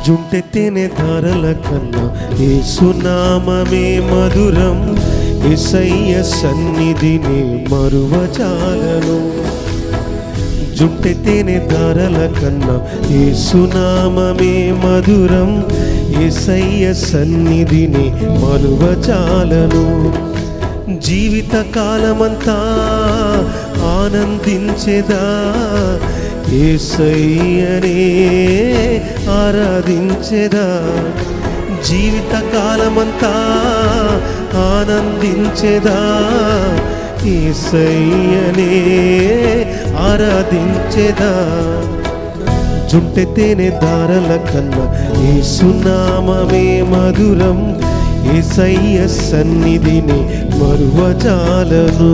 జుంటెత్తేనే ధారల కన్నా యేసునామమే మధురం. యేసయ్య సన్నిధిని మరువజాలను. జుంటెత్తేనే ధారల కన్నా యేసునామమే మధురం. యేసయ్య సన్నిధిని మరువజాలను. జీవిత కాలమంతా ఆనందించెదా, యేసయ్యనే ఆరాధించెదా. జీవిత కాలమంతా ఆనందించెదా, యేసయ్యనే ఆరాధించెదా. జుంటెత్తేనే ధారల కన్నా యేసునామమే మధురం. యేసయ్య సన్నిధిని మరువజాలను.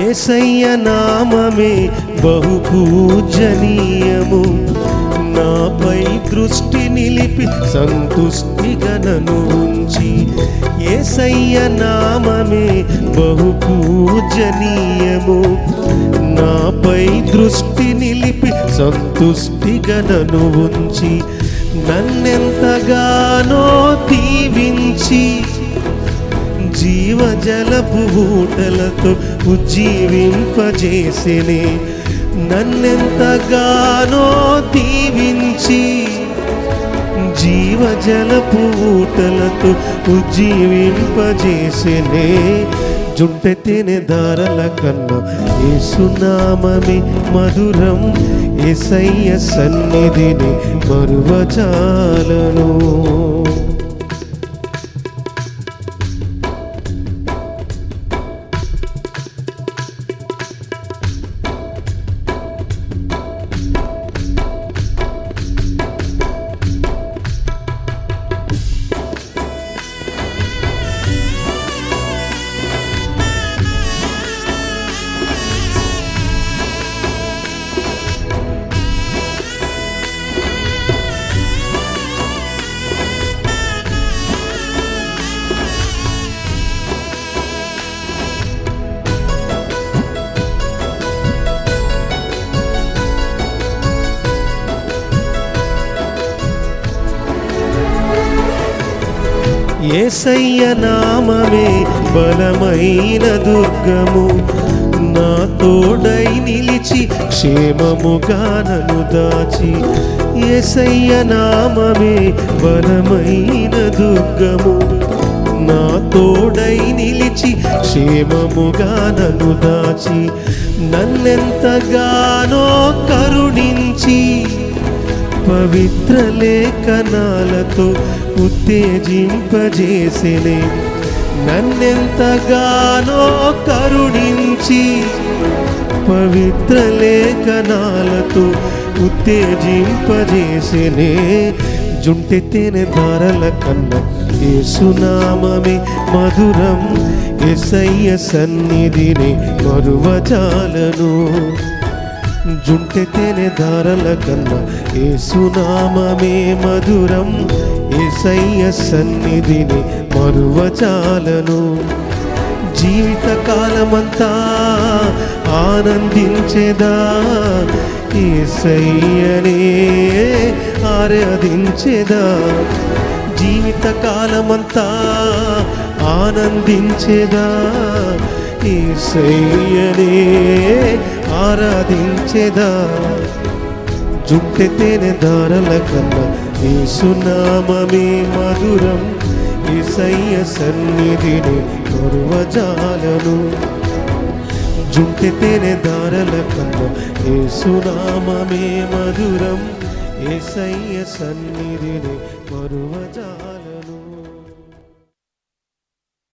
యేసయ్య నామమే బహు పూజనీయము. నాపై దృష్టి నిలిపి సంతుష్టిగా నన్ను ఉంచి. యేసయ్య నామమే బహు పూజనీయము. నాపై దృష్టి నిలిపి సంతుష్టిగా నన్ను ఉంచి. నన్నెంతగానో దీవించి జీవజలపు ఊటలతో ఉజ్జీవింపజేసెనే. నన్నెంతగానో దీవించి జీవజలపు ఊటలతో ఉజ్జీవింపజేసెనే. జుంటెత్తేనే ధారల కన్నా యేసునామమే మధురం. యేసయ్య సన్నిధిని మరువజాలను. యేసయ్య నామమే బలమైన దుర్గము. నా తోడై నిలిచి క్షేమముగా నన్ను దాచి. యేసయ్య నామమే బలమైన దుర్గము. నా తోడై నిలిచి క్షేమముగా నన్ను దాచి. నన్నెంతగానో కరుణించి పవిత్ర లేఖనాలతో ఉత్తేజింపజేసెనే. నన్నెంతగానో కరుణించి పవిత్ర లేఖనాలతో ఉత్తేజింపజేసెనే. జుంటెత్తేనే ధారల కన్నా యేసునామమే మధురం. యేసయ్య సన్నిధిని మరువజాలను. జుంటెత్తేనే ధారల కన్నా యేసునామమే మధురం. యేసయ్య సన్నిధిని మరువజాలను. జీవిత కాలమంతా ఆనందించెదా, యేసయ్యనే ఆరాధించెదా. జీవిత కాలమంతా ఆనందించెదా, యేసయ్యనే ఆరాధించెదా. జుంటెత్తేనే ధారల కన్నా యేసునామమే మధురం. యేసయ్య సన్నిధిని మరువజాలను. జుంటెత్తేనే ధారల కన్నా యేసునామమే మధురం. యేసయ్య సన్నిధిని మరువజాలను.